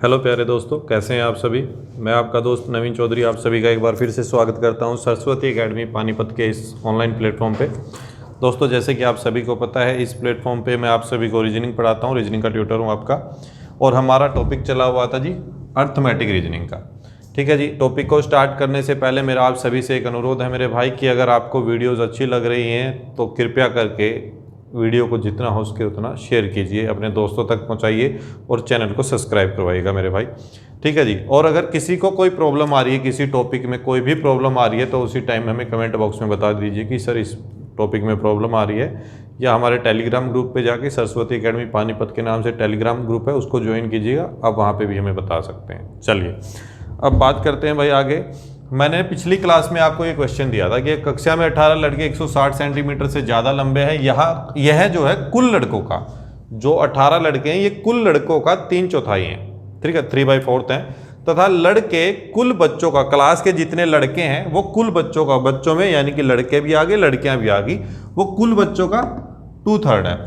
Hello प्यारे दोस्तों, कैसे हैं आप सभी। मैं आपका दोस्त नवीन चौधरी आप सभी का एक बार फिर से स्वागत करता हूं सरस्वती एकेडमी पानीपत के इस ऑनलाइन प्लेटफॉर्म पे। दोस्तों, जैसे कि आप सभी को पता है, इस प्लेटफॉर्म पे मैं आप सभी को रीजनिंग पढ़ाता हूं, रीजनिंग का ट्यूटर हूं आपका। और हमारा टॉपिक चला हुआ था जी अर्थमेटिक रीजनिंग का। ठीक है जी। टॉपिक को स्टार्ट करने से पहले मेरा आप सभी से एक अनुरोध है मेरे भाई कि अगर आपको वीडियोज़ अच्छी लग रही हैं तो कृपया करके वीडियो को जितना हो सके उतना शेयर कीजिए, अपने दोस्तों तक पहुंचाइए और चैनल को सब्सक्राइब करवाइएगा मेरे भाई। ठीक है जी। और अगर किसी को कोई प्रॉब्लम आ रही है, किसी टॉपिक में कोई भी प्रॉब्लम आ रही है, तो उसी टाइम हमें कमेंट बॉक्स में बता दीजिए कि सर इस टॉपिक में प्रॉब्लम आ रही है, या हमारे टेलीग्राम ग्रुप पे जाके सरस्वती एकेडमी पानीपत के नाम से टेलीग्राम ग्रुप है, उसको ज्वाइन कीजिएगा। आप वहाँ पर भी हमें बता सकते हैं। चलिए अब बात करते हैं भाई आगे। मैंने पिछली क्लास में आपको ये क्वेश्चन दिया था कि कक्षा में 18 लड़के 160 सेंटीमीटर से ज़्यादा लंबे हैं। यह जो है कुल लड़कों का, जो 18 लड़के हैं ये कुल लड़कों का 3/4 हैं। ठीक है, 3/4 हैं। तथा लड़के कुल बच्चों का, क्लास के जितने लड़के हैं वो कुल बच्चों का, बच्चों में यानी कि लड़के भी आ गए लड़कियां भी आ गई, वो कुल बच्चों का 2/3 है,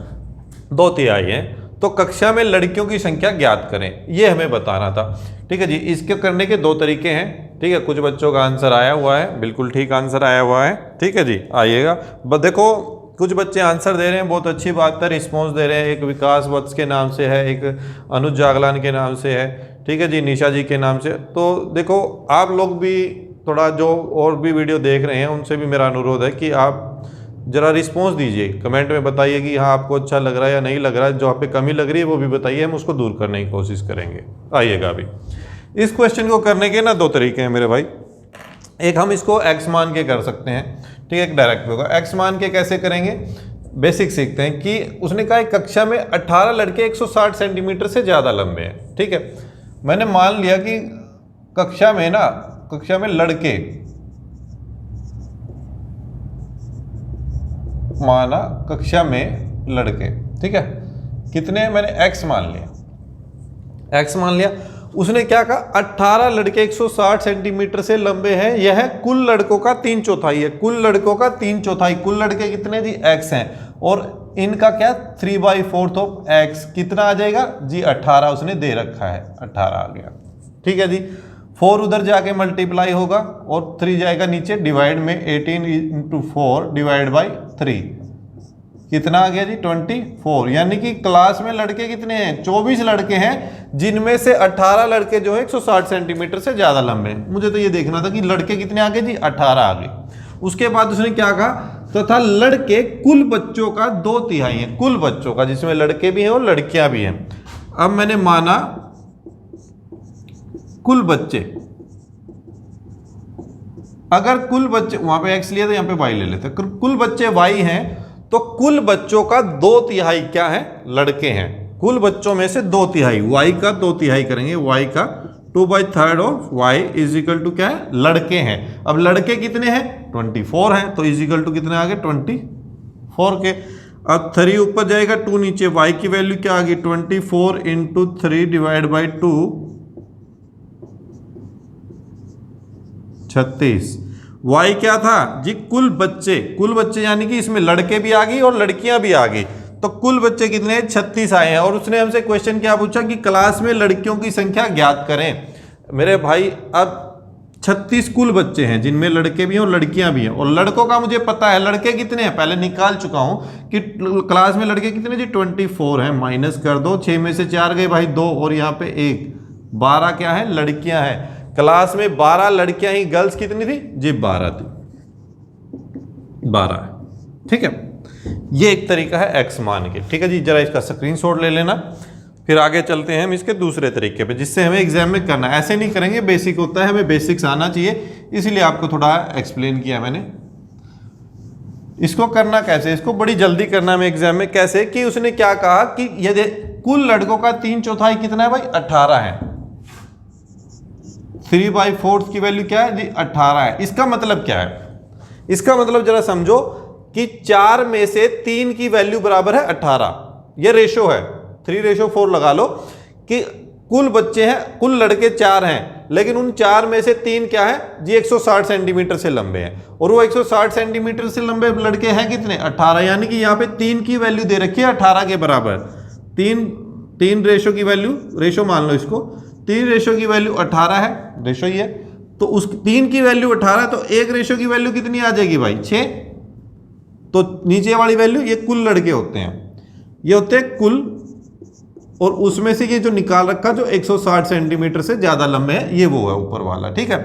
2/3 है। तो कक्षा में लड़कियों की संख्या ज्ञात करें, ये हमें बताना था। ठीक है जी। इसके करने के दो तरीके हैं। ठीक है, कुछ बच्चों का आंसर आया हुआ है, बिल्कुल ठीक आंसर आया हुआ है। ठीक है जी, आइएगा। बस देखो, कुछ बच्चे आंसर दे रहे हैं, बहुत अच्छी बात है, रिस्पॉन्स दे रहे हैं। एक विकास वत्स के नाम से है, एक अनुज जागलान के नाम से है। ठीक है जी, निशा जी के नाम से। तो देखो, आप लोग भी थोड़ा जो और भी वीडियो देख रहे हैं उनसे भी मेरा अनुरोध है कि आप ज़रा रिस्पॉन्स दीजिए, कमेंट में बताइए कि हाँ आपको अच्छा लग रहा है या नहीं लग रहा है। जो आप पे कमी लग रही है वो भी बताइए, हम उसको दूर करने की कोशिश करेंगे। आइएगा अभी इस क्वेश्चन को करने के ना दो तरीके हैं मेरे भाई। एक हम इसको एक्स मान के कर सकते हैं, ठीक है, एक डायरेक्ट होगा। एक्स मान के कैसे करेंगे, बेसिक सीखते हैं कि उसने कहा एक कक्षा में 18 लड़के 160 सेंटीमीटर से ज़्यादा लंबे हैं। ठीक है, मैंने मान लिया कि कक्षा में लड़के, माना कक्षा में लड़के, ठीक है, कितने, मैंने एक्स मान लिया। उसने क्या कहा, 18 लड़के 160 सेंटीमीटर से लंबे हैं, यह कुल लड़कों का 3/4 है। कुल लड़कों का 3/4, कुल लड़के कितने जी, एक्स हैं, और इनका क्या 3/4 ऑफ एक्स, कितना आ जाएगा जी 18, उसने दे रखा है, 18 आ गया। ठीक है जी। 4 उधर जाके मल्टीप्लाई होगा और 3 जाएगा नीचे, डिवाइड में 18 × 4 डिवाइड बाई 3, कितना आ गया जी 24। यानी कि क्लास में लड़के कितने हैं, 24 लड़के हैं, जिनमें से 18 लड़के जो है 160 सेंटीमीटर से ज़्यादा लंबे हैं। मुझे तो ये देखना था कि लड़के कितने आ गए जी, 18 आ गए। उसके बाद उसने क्या कहा, तथा लड़के कुल बच्चों का 2/3 हैं, कुल बच्चों का, जिसमें लड़के भी हैं और लड़कियां भी हैं। अब मैंने माना कुल बच्चे, अगर कुल बच्चे, वहां पे एक्स लिया था, यहां पे वाई ले लेते, कुल बच्चे वाई हैं, तो कुल बच्चों का 2/3 क्या है, लड़के हैं। कुल बच्चों में से 2/3, वाई का 2/3 करेंगे, वाई का 2/3 of Y is equal to क्या है, लड़के हैं। अब लड़के कितने हैं, 24 हैं, तो इज इक्वल टू कितने आ गए, 24 के। अब 3 ऊपर जाएगा, 2 नीचे, वाई की वैल्यू क्या आ गई, 24 × 3 डिवाइड बाई 2, 36। वाई क्या था जी, कुल बच्चे यानी कि इसमें लड़के भी आ गई और लड़कियां भी आ गई, तो कुल बच्चे कितने हैं, 36 आए हैं। और उसने हमसे क्वेश्चन क्या पूछा कि क्लास में लड़कियों की संख्या ज्ञात करें। मेरे भाई, अब 36 कुल बच्चे हैं जिनमें लड़के भी हैं और लड़कियां भी हैं, और लड़कों का मुझे पता है लड़के कितने हैं, पहले निकाल चुका हूं कि क्लास में लड़के कितने जी 24 हैं, माइनस कर दो, 6 में से 4 गए भाई 2, और यहाँ पे 1, 12 क्या है, लड़कियां हैं। क्लास में 12 लड़कियां ही, गर्ल्स कितनी थी जी, 12 थी, 12। ठीक है, ये एक तरीका है एक्स मान के। ठीक है जी, जरा इसका स्क्रीनशॉट ले लेना, फिर आगे चलते हैं हम इसके दूसरे तरीके पे, जिससे हमें एग्जाम में करना है। ऐसे नहीं करेंगे, बेसिक होता है, हमें बेसिक्स आना चाहिए, इसलिए आपको थोड़ा एक्सप्लेन किया मैंने। इसको करना कैसे, इसको बड़ी जल्दी करना है एग्जाम में। कैसे कि उसने क्या कहा कि यदि कुल लड़कों का 3/4 कितना है भाई, 18 है, 3/4 की वैल्यू क्या है जी, 18 है। इसका मतलब क्या है, इसका मतलब जरा समझो कि 4 में से 3 की वैल्यू बराबर है 18, ये रेशो है, 3:4 लगा लो कि कुल बच्चे हैं, कुल लड़के 4 हैं, लेकिन उन 4 में से 3 क्या है जी 160 सेंटीमीटर से लंबे हैं, और वो 160 सेंटीमीटर से लंबे लड़के हैं कितने, 18। यानी कि यहाँ पे 3 की वैल्यू दे रखी है 18 के बराबर, 3 रेशो की वैल्यू, रेशो मान लो इसको, 3 रेशो की वैल्यू 18 है, रेशो ही है, तो उस 3 की वैल्यू 18, तो 1 रेशो की वैल्यू कितनी आ जाएगी भाई 6। तो नीचे वाली वैल्यू ये कुल लड़के होते हैं, ये होते हैं कुल, और उसमें से ये जो निकाल रखा जो 160 सेंटीमीटर से ज्यादा लंबे हैं ये वो है ऊपर वाला, ठीक है।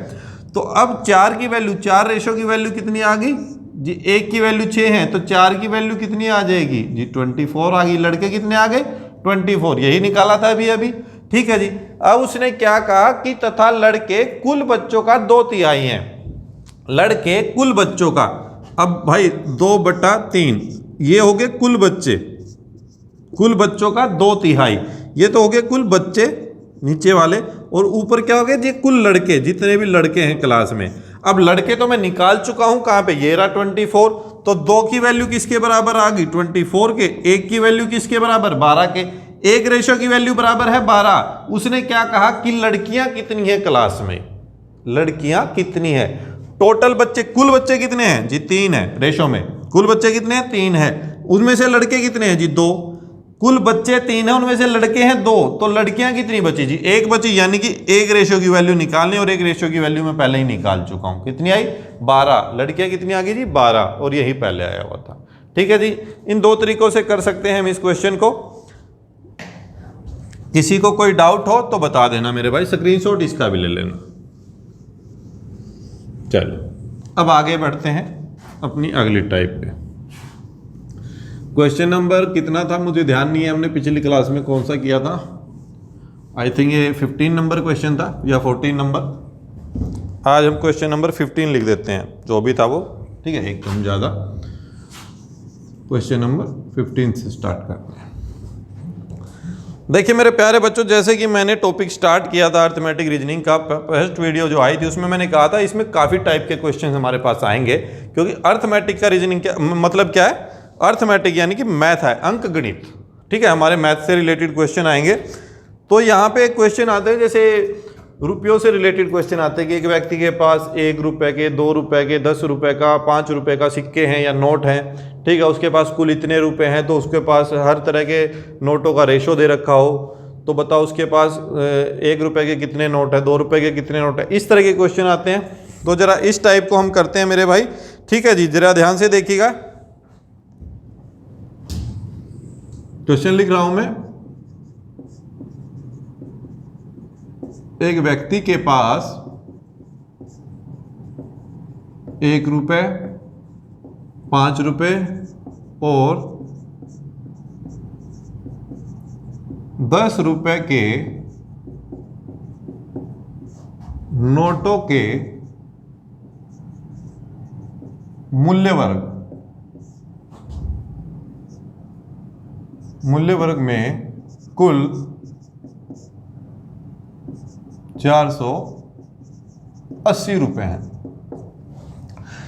तो अब 4 की वैल्यू, 4 रेशो की वैल्यू कितनी आ गई जी, 1 की वैल्यू 6 है, तो 4 की वैल्यू कितनी आ जाएगी जी 24 आ गई। लड़के कितने आ गए 24, यही निकाला था अभी अभी, ठीक है जी। अब उसने क्या कहा कि तथा लड़के कुल बच्चों का 2/3 हैं, लड़के कुल बच्चों का। अब भाई 2/3 ये हो गए कुल बच्चे, कुल बच्चों का 2/3, ये तो हो गए कुल बच्चे नीचे वाले, और ऊपर क्या हो गए जी कुल लड़के, जितने भी लड़के हैं क्लास में। अब लड़के तो मैं निकाल चुका हूं कहां पे, ये रहा 24, तो 2 की वैल्यू किसके बराबर आ गई 24 के, 1 की वैल्यू किसके बराबर 12 के, 1 रेशो की वैल्यू बराबर है 12। उसने क्या कहा कि लड़कियां कितनी है क्लास में, लड़कियां कितनी है, टोटल बच्चे, कुल बच्चे कितने हैं जी 3 है, रेशो में कुल बच्चे कितने हैं 3 है, उनमें से लड़के कितने हैं जी 2, कुल बच्चे 3 है उनमें से लड़के हैं 2, तो लड़कियां कितनी बची जी 1 बची, यानी कि 1 रेशो की वैल्यू निकालनी, और 1 रेशो की वैल्यू मैं पहले ही निकाल चुका हूं, कितनी आई 12, लड़कियां कितनी आ गई जी 12, और यही पहले आया हुआ था, ठीक है जी। इन 2 तरीकों से कर सकते हैं हम इस क्वेश्चन को। किसी को कोई डाउट हो तो बता देना मेरे भाई, स्क्रीनशॉट इसका भी ले लेना। चलो अब आगे बढ़ते हैं अपनी अगली टाइप पे। क्वेश्चन नंबर कितना था मुझे ध्यान नहीं है, हमने पिछली क्लास में कौन सा किया था, आई थिंक ये 15 नंबर क्वेश्चन था या 14 नंबर। आज हम क्वेश्चन नंबर 15 लिख देते हैं, जो भी था वो, ठीक है, एकदम ज़्यादा। क्वेश्चन नंबर 15 से स्टार्ट करते हैं। देखिए मेरे प्यारे बच्चों, जैसे कि मैंने टॉपिक स्टार्ट किया था अर्थमेटिक रीजनिंग का, फर्स्ट वीडियो जो आई थी उसमें मैंने कहा था इसमें काफ़ी टाइप के क्वेश्चन हमारे पास आएंगे, क्योंकि अर्थमेटिक का रीजनिंग क्या मतलब क्या है, अर्थमेटिक यानी कि मैथ है, अंक गणित, ठीक है, हमारे मैथ से रिलेटेड क्वेश्चन आएंगे। तो यहाँ पे क्वेश्चन आते हैं, जैसे रुपयों से रिलेटेड क्वेश्चन आते हैं कि एक व्यक्ति के पास 1 रुपये के, 2 रुपये के, 10 रुपये का, 5 रुपये का सिक्के हैं या नोट हैं, ठीक है, उसके पास कुल इतने रुपए हैं, तो उसके पास हर तरह के नोटों का रेशो दे रखा हो, तो बताओ उसके पास 1 रुपये के कितने नोट है, 2 रुपये के कितने नोट है, इस तरह के क्वेश्चन आते हैं। तो जरा इस टाइप को हम करते हैं मेरे भाई, ठीक है जी, जरा ध्यान से देखिएगा। क्वेश्चन लिख रहा हूं मैं, एक व्यक्ति के पास 1 रुपये, 5 रुपये और 10 रुपये के नोटों के मूल्य वर्ग में कुल 480 रुपए हैं।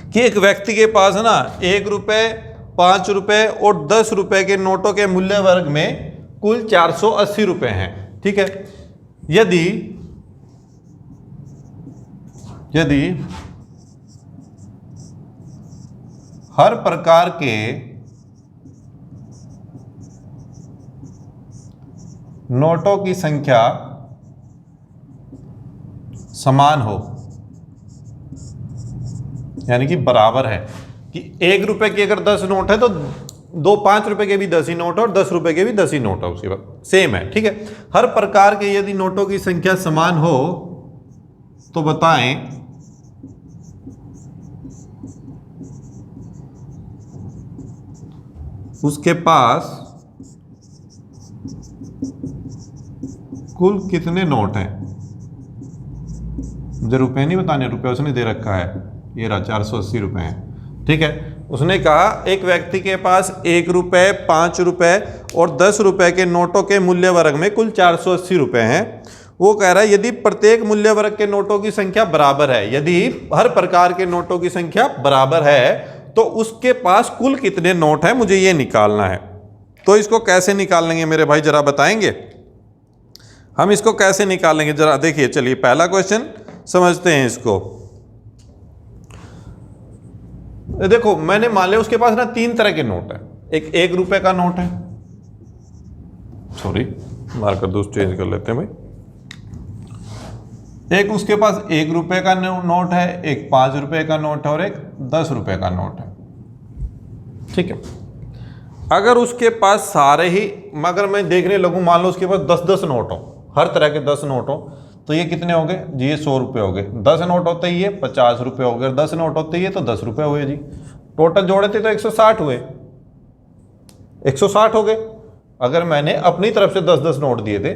कि एक व्यक्ति के पास ना 1 रुपये, 5 रुपये और 10 रुपये के नोटों के मूल्य वर्ग में कुल 480 रुपए हैं, ठीक है। यदि हर प्रकार के नोटों की संख्या समान हो, यानी कि बराबर है, कि 1 रुपए के अगर 10 नोट है तो 5 रुपए के भी 10 ही नोट है और 10 रुपए के भी 10 ही नोट है, उसके बाद सेम है, ठीक है। हर प्रकार के यदि नोटों की संख्या समान हो तो बताएं उसके पास कुल कितने नोट हैं। मुझे रुपए नहीं बताने, रुपए उसने दे रखा है, ये रहा 480 रुपए हैं, ठीक है। उसने कहा एक व्यक्ति के पास 1 रुपये, 5 रुपये और 10 रुपये के नोटों के मूल्य वर्ग में कुल 480 रुपए हैं। वो कह रहा है यदि प्रत्येक मूल्य वर्ग के नोटों की संख्या बराबर है, यदि हर प्रकार के नोटों की संख्या बराबर है तो उसके पास कुल कितने नोट हैं, मुझे ये निकालना है। तो इसको कैसे निकालेंगे मेरे भाई, जरा बताएंगे हम इसको कैसे निकालेंगे, जरा देखिए। चलिए पहला क्वेश्चन समझते हैं इसको। देखो मैंने मान लिया उसके पास ना 3 तरह के नोट है। एक 1 रुपए का नोट है, सॉरी मार्कर दूसरा चेंज कर लेते हैं भाई, एक उसके पास 1 रुपए का नोट है, एक 5 रुपए का नोट है और एक 10 रुपए का नोट है। ठीक है, अगर उसके पास सारे ही, अगर मैं देखने लगूं, मान लो उसके पास 10-10 नोट हो, हर तरह के 10 नोट हो, तो ये कितने हो गए जी? ये 100 रुपये हो गए। 10 नोट होते ही ये 50 रुपये हो गए, 10 नोट होते ही ये तो 10 रुपये हुए जी। टोटल जोड़े थे तो 160 हुए, 160 हो गए। अगर मैंने अपनी तरफ से 10-10 नोट दिए थे,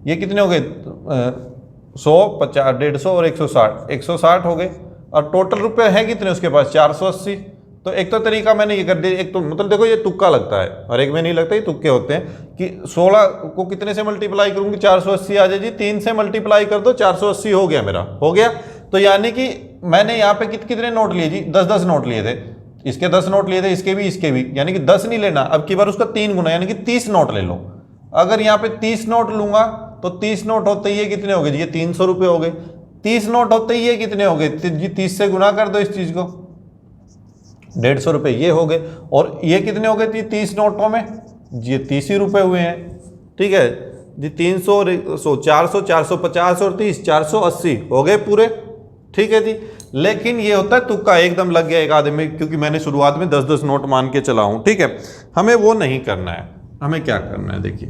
ये कितने हो गए? 100, 50, 150 और 160, 160 हो गए। और टोटल रुपए हैं कितने उसके पास? 480। तो एक तो तरीका मैंने ये कर दिया, एक तो मतलब देखो ये तुक्का लगता है, हर एक में नहीं लगता, ये तुक्के होते हैं कि 16 को कितने से मल्टीप्लाई करूंगी? 480 आ जाए जी। 3 से मल्टीप्लाई कर दो, 480 हो गया मेरा, हो गया। तो यानी कि मैंने यहाँ पे कितने नोट लिए जी? 10-10 नोट लिए थे, इसके 10 नोट लिए थे, इसके भी, इसके भी, यानी कि 10 नहीं लेना, अब की बार उसका 3 गुना, यानी कि 30 नोट ले लो। अगर यहाँ पे 30 नोट लूंगा तो 30 नोट होते ही ये कितने हो गए जी? ये 300 रुपये हो गए। 30 नोट होते ही ये कितने हो गए जी? 30 से गुना कर दो इस चीज को, 150 रुपये ये हो गए। और ये कितने हो गए जी 30 नोटों में? ये 30 ही रुपये हुए हैं। ठीक है जी, 300, 400, 450 और 30, 480 हो गए पूरे। ठीक है जी, लेकिन ये होता है तुक्का, एकदम लग गया एक आधे में, क्योंकि मैंने शुरुआत में 10-10 नोट मान के चला हूं। ठीक है, हमें वो नहीं करना है। हमें क्या करना है, देखिए,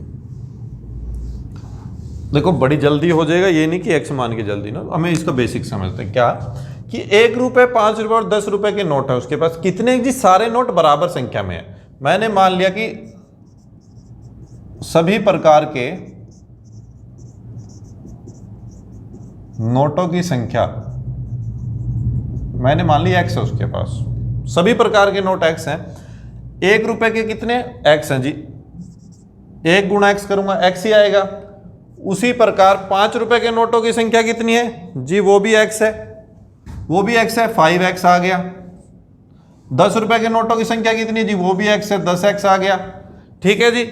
देखो बड़ी जल्दी हो जाएगा, ये नहीं कि एक्स मान के जल्दी ना, हमें इसका बेसिक समझते हैं। क्या कि 1 रुपए, 5 रुपए और 10 रुपए के नोट है उसके पास, कितने जी? सारे नोट बराबर संख्या में है। मैंने मान लिया कि सभी प्रकार के नोटों की संख्या मैंने मान लिया एक्स है उसके पास, सभी प्रकार के नोट एक्स हैं। 1 रुपए के कितने एक्स हैं जी? 1 गुणा एक्स करूंगा, एक्स ही आएगा। उसी प्रकार 5 रुपए के नोटों की संख्या कितनी है जी? वो भी एक्स है, वो भी एक्स है, 5x आ गया। 10 रुपए के नोटों की संख्या कितनी है जी? वो भी एक्स है, 10x आ गया। ठीक है जी,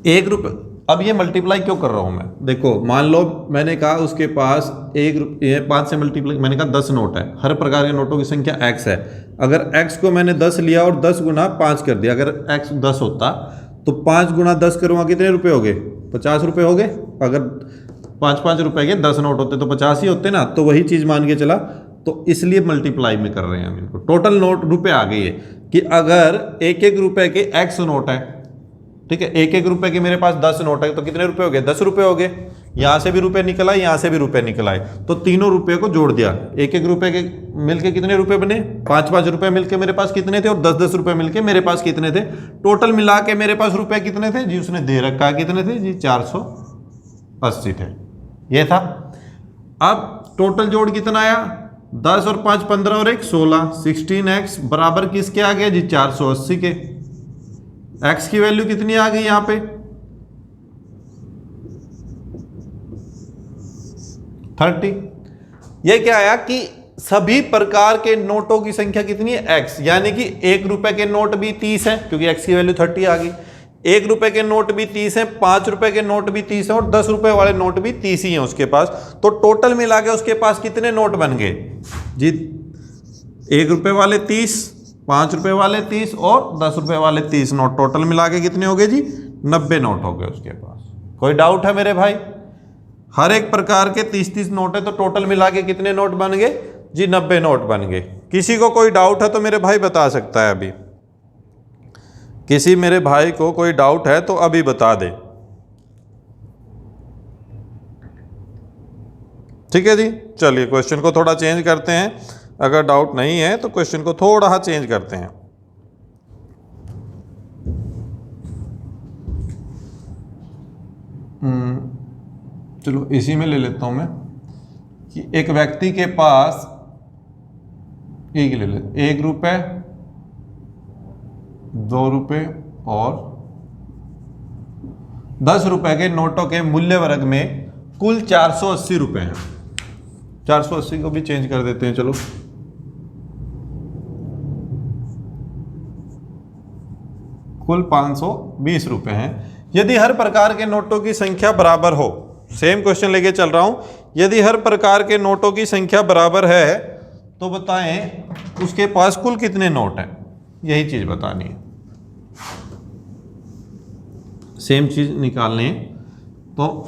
1 रुपये। अब ये मल्टीप्लाई क्यों कर रहा हूं मैं? देखो मान लो मैंने कहा उसके पास 1 रुपये, 5 से मल्टीप्लाई, मैंने कहा 10 नोट है, हर प्रकार के नोटों की संख्या x है। अगर x को मैंने 10 लिया और 10 गुना 5 कर दिया, अगर x 10 होता तो 5 गुना 10 करूँगा, कितने रुपए हो गए? 50 रुपये हो गए। अगर 5-5 रुपए के 10 नोट होते तो 50 ही होते ना, तो वही चीज़ मान के चला, तो इसलिए मल्टीप्लाई में कर रहे हैं हम इनको। टोटल नोट रुपए आ गई है कि अगर 1-1 रुपए के x नोट है, ठीक है, 1-1 रुपए के मेरे पास 10 नोट है, तो कितने रुपए हो गए? 10 रुपए हो गए। यहाँ से भी रुपए निकल आए, यहाँ से भी रुपए निकल आए, तो तीनों रुपए को जोड़ दिया। 1-1 रुपए के मिलके कितने रुपए बने? 5-5 रुपए मिलके मेरे पास कितने थे? और 10-10 रुपए मिलके मेरे पास कितने थे? टोटल मिला के मेरे पास रुपए कितने थे जी? उसने दे रखा, कितने थे जी? 480 थे, ये था। अब टोटल जोड़ कितना आया? 10 और 5 15 और 1 16, 16x बराबर किसके आ गया जी? 480 के। x की वैल्यू कितनी आ गई यहां पे? 30। ये क्या आया कि सभी प्रकार के नोटों की संख्या कितनी है? x, यानी कि 1 रुपए के नोट भी 30 है, क्योंकि x की वैल्यू 30 आ गई। 1 रुपए के नोट भी 30 है, 5 रुपए के नोट भी 30 है और 10 रुपए वाले नोट भी 30 ही हैं उसके पास। तो टोटल मिला के उसके पास कितने नोट बन गए जी? 1 रुपए वाले 30, 5 रुपए वाले 30 और 10 रुपए वाले 30 नोट, टोटल मिला के कितने हो गए जी? 90 नोट हो गए उसके पास। कोई डाउट है मेरे भाई? हर एक प्रकार के 30-30 नोट है, तो टोटल मिला के कितने नोट बन गए जी? 90 नोट बन गए। किसी को कोई डाउट है तो मेरे भाई बता सकता है अभी, किसी मेरे भाई को कोई डाउट है तो अभी बता दे। ठीक है जी, चलिए क्वेश्चन को थोड़ा चेंज करते हैं। अगर डाउट नहीं है तो क्वेश्चन को थोड़ा सा चेंज करते हैं। चलो इसी में ले लेता हूं मैं कि एक व्यक्ति के पास, एक ले ले, 1 रुपए, 2 रुपए और 10 रुपए के नोटों के मूल्य वर्ग में कुल 480 रुपए हैं। 480 को भी चेंज कर देते हैं, चलो। कुल 520 रुपए हैं। यदि हर प्रकार के नोटों की संख्या बराबर हो, सेम क्वेश्चन लेके चल रहा हूं, यदि हर प्रकार के नोटों की संख्या बराबर है तो बताएं उसके पास कुल कितने नोट हैं, यही चीज बतानी है। सेम चीज निकालनी है तो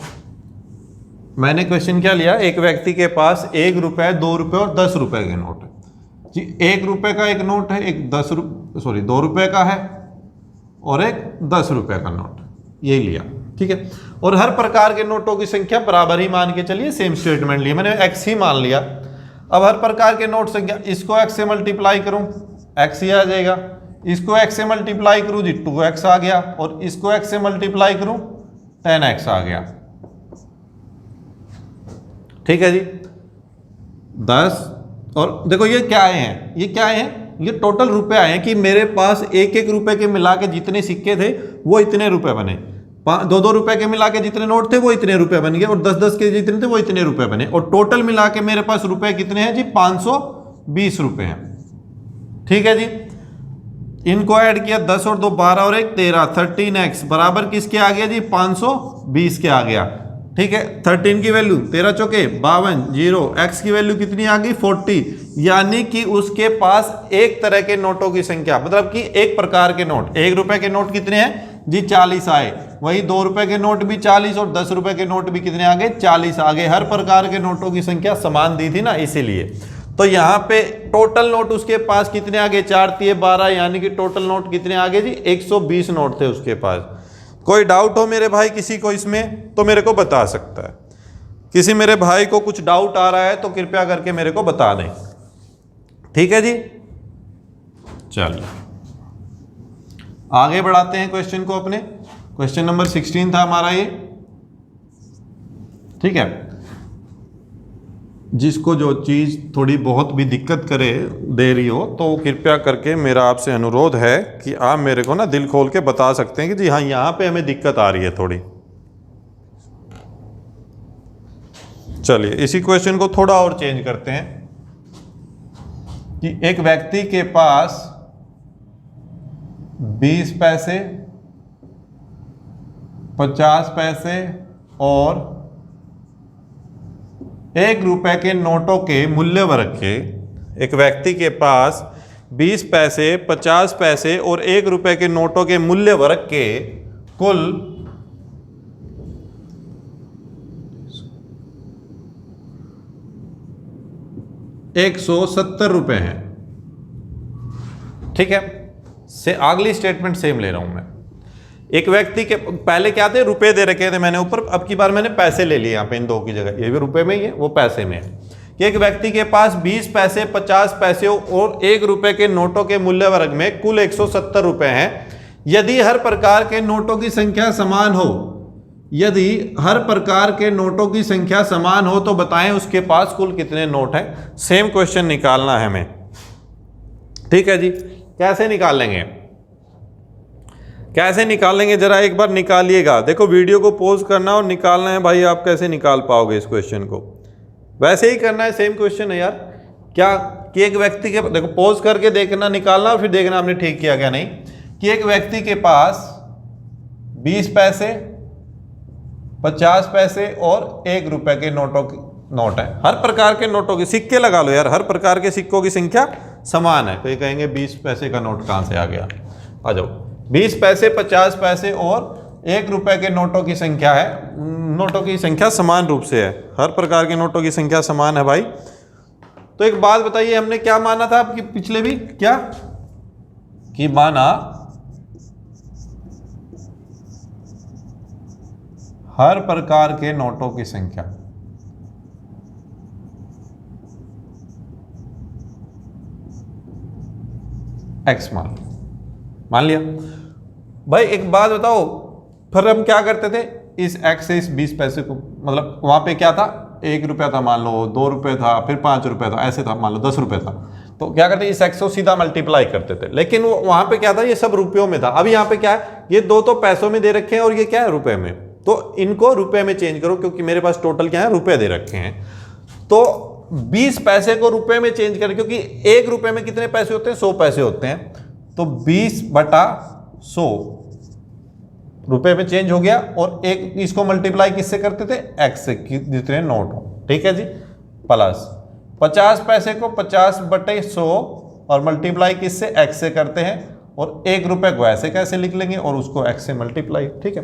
मैंने क्वेश्चन क्या लिया, एक व्यक्ति के पास 1 रुपए, 2 रुपए और 10 रुपए के नोट है जी। 1 रुपए का एक नोट है, एक 2 रुपए का है और एक 10 रुपए का नोट, यही लिया, ठीक है। और हर प्रकार के नोटों की संख्या बराबर ही मान के चलिए, सेम स्टेटमेंट लिया मैंने, x ही मान लिया। अब हर प्रकार के नोट संख्या, इसको x से मल्टीप्लाई करूं x ही आ जाएगा, इसको x से मल्टीप्लाई करूं जी 2x आ गया, और इसको x से मल्टीप्लाई करूं 10x आ गया, ठीक है जी। 10 और देखो ये क्या आए हैं, ये क्या आए हैं, ये टोटल रुपए आए हैं कि मेरे पास 1-1 रुपए के मिला के जितने सिक्के थे वो इतने रुपए बने, 2-2 रुपए के मिला के जितने नोट थे वो इतने रुपए बन गए, और 10-10 के जितने थे वो इतने रुपए बने, और टोटल मिला के मेरे पास रुपए कितने हैं जी, 520 रुपए हैं, ठीक है जी। इनको ऐड किया, 10 और 2 12 और 1 13, 13x बराबर किसके आ गया जी, 520 के आ गया, ठीक है। 13 की वैल्यू 13 चौके 52, 0, x की वैल्यू कितनी आ गई 40, यानी कि उसके पास एक तरह के नोटों की संख्या, मतलब कि एक प्रकार के नोट, 1 रुपए के नोट कितने हैं जी 40 आए, वही 2 रुपए के नोट भी 40 और 10 रुपए के नोट भी कितने आ गए 40 आ गए। हर प्रकार के नोटों की संख्या समान दी थी ना, इसीलिए। तो यहाँ पे टोटल नोट उसके पास कितने आ गए, 4 3 12, यानी कि टोटल नोट कितने आ गए जी 120 नोट थे उसके पास। कोई डाउट हो मेरे भाई किसी को इसमें तो मेरे को बता सकता है, किसी मेरे भाई को कुछ डाउट आ रहा है तो कृपया करके मेरे को बता दें, ठीक है जी। चलिए आगे बढ़ाते हैं क्वेश्चन को अपने। क्वेश्चन नंबर 16 था हमारा ये, ठीक है। जिसको जो चीज़ थोड़ी बहुत भी दिक्कत करे दे रही हो तो कृपया करके मेरा आपसे अनुरोध है कि आप मेरे को ना दिल खोल के बता सकते हैं कि जी हाँ यहाँ पे हमें दिक्कत आ रही है थोड़ी। चलिए इसी क्वेश्चन को थोड़ा और चेंज करते हैं कि एक व्यक्ति के पास 20 पैसे, 50 पैसे और 1 रुपए के नोटों के मूल्य वर्ग के, एक व्यक्ति के पास 20 पैसे, 50 पैसे और 1 रुपए के नोटों के मूल्य वर्ग के कुल 170 रुपए हैं, ठीक है। से अगली स्टेटमेंट सेम ले रहा हूं मैं। एक व्यक्ति के पहले क्या थे, रुपए दे रखे थे मैंने ऊपर, अब की बार मैंने पैसे ले लिए यहाँ पे इन दो की जगह, ये भी रुपए में ही है वो पैसे में है कि एक व्यक्ति के पास 20 पैसे, 50 पैसे और 1 रुपए के नोटों के मूल्य वर्ग में कुल 170 रुपए हैं। यदि हर प्रकार के नोटों की संख्या समान हो, यदि हर प्रकार के नोटों की संख्या समान हो तो बताएं उसके पास कुल कितने नोट हैं। सेम क्वेश्चन निकालना है हमें, ठीक है जी। कैसे निकाल लेंगे, कैसे निकालेंगे जरा एक बार निकालिएगा। देखो वीडियो को पॉज करना और निकालना है भाई, आप कैसे निकाल पाओगे इस क्वेश्चन को। वैसे ही करना है, सेम क्वेश्चन है यार। क्या कि एक व्यक्ति के, देखो पॉज करके देखना, निकालना और फिर देखना आपने ठीक किया क्या नहीं। कि एक व्यक्ति के पास 20 पैसे, 50 पैसे और 1 रुपए के नोट है। हर प्रकार के नोटों के सिक्के लगा लो यार, हर प्रकार के सिक्कों की संख्या समान है। तो ये कहेंगे 20 पैसे का नोट कहाँ से आ गया, आ जाओ। 20 पैसे, 50 पैसे और 1 रुपए के नोटों की संख्या है, नोटों की संख्या समान रूप से है, हर प्रकार के नोटों की संख्या समान है भाई। तो एक बात बताइए, हमने क्या माना था आपकी पिछले भी, क्या कि माना हर प्रकार के नोटों की संख्या x मान लिया भाई। एक बात बताओ, फिर हम क्या करते थे, इस x से इस 20 पैसे को, मतलब वहां पे क्या था 1 रुपया था मान लो, 2 रुपये था, फिर 5 रुपये था, ऐसे था मान लो 10 रुपये था। तो क्या करते, इस x को सीधा मल्टीप्लाई करते थे। लेकिन वो वहां पे क्या था, ये सब रुपयों में था। अब यहाँ पे क्या है, ये दो तो पैसों में दे रखे हैं और ये क्या है रुपए में, तो इनको रुपए में चेंज करो क्योंकि मेरे पास टोटल क्या है रुपए दे रखे हैं। तो 20 पैसे को रुपए में चेंज करें, क्योंकि 1 रुपए में कितने पैसे होते हैं, 100 पैसे होते हैं। तो 20/100 रुपए में चेंज हो गया, और एक इसको मल्टीप्लाई किससे करते थे, x से, जितने नोट हो, ठीक है जी। प्लस 50 पैसे को 50/100 और मल्टीप्लाई किससे, x से करते हैं, और 1 रुपए को ऐसे कैसे लिख लेंगे और उसको x से मल्टीप्लाई, ठीक है।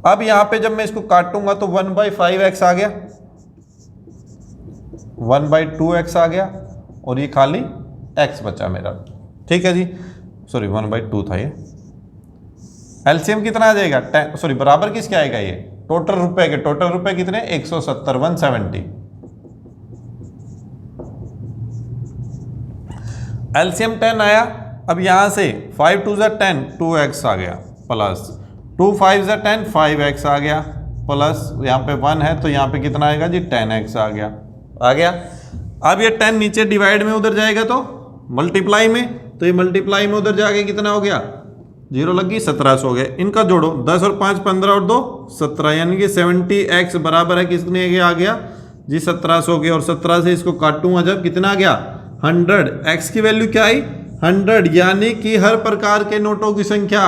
अब यहाँ पे जब मैं इसको काटूंगा तो 1/5x आ गया, 1/2x आ गया और ये खाली x बचा मेरा। ठीक है जी, सॉरी 1/2 था ये। एलसीएम कितना आ जाएगा, 10, सॉरी बराबर किसके आएगा ये, टोटल रुपए के। टोटल रुपए कितने, 170, 170। एलसीएम 10 आया। अब यहां से 5 2 10, 2x आ गया, प्लस 2 5 10, 5x आ गया, प्लस यहाँ पे 1 है तो यहाँ पे कितना आएगा जी, 10x आ गया। अब ये 10 नीचे डिवाइड में उधर जाएगा तो मल्टीप्लाई में, तो ये मल्टीप्लाई में उधर जाके कितना हो गया, 0 लग गई, 1700 हो गया। इनका जोड़ो, 10 और 5 15 और 2 17, यानी कि 70x बराबर है कितने आ गया जी, 1700 गया। और 17 से इसको काटूंगा जब, कितना आ गया, 100। x की वैल्यू क्या आई, 100, यानी कि हर प्रकार के नोटों की संख्या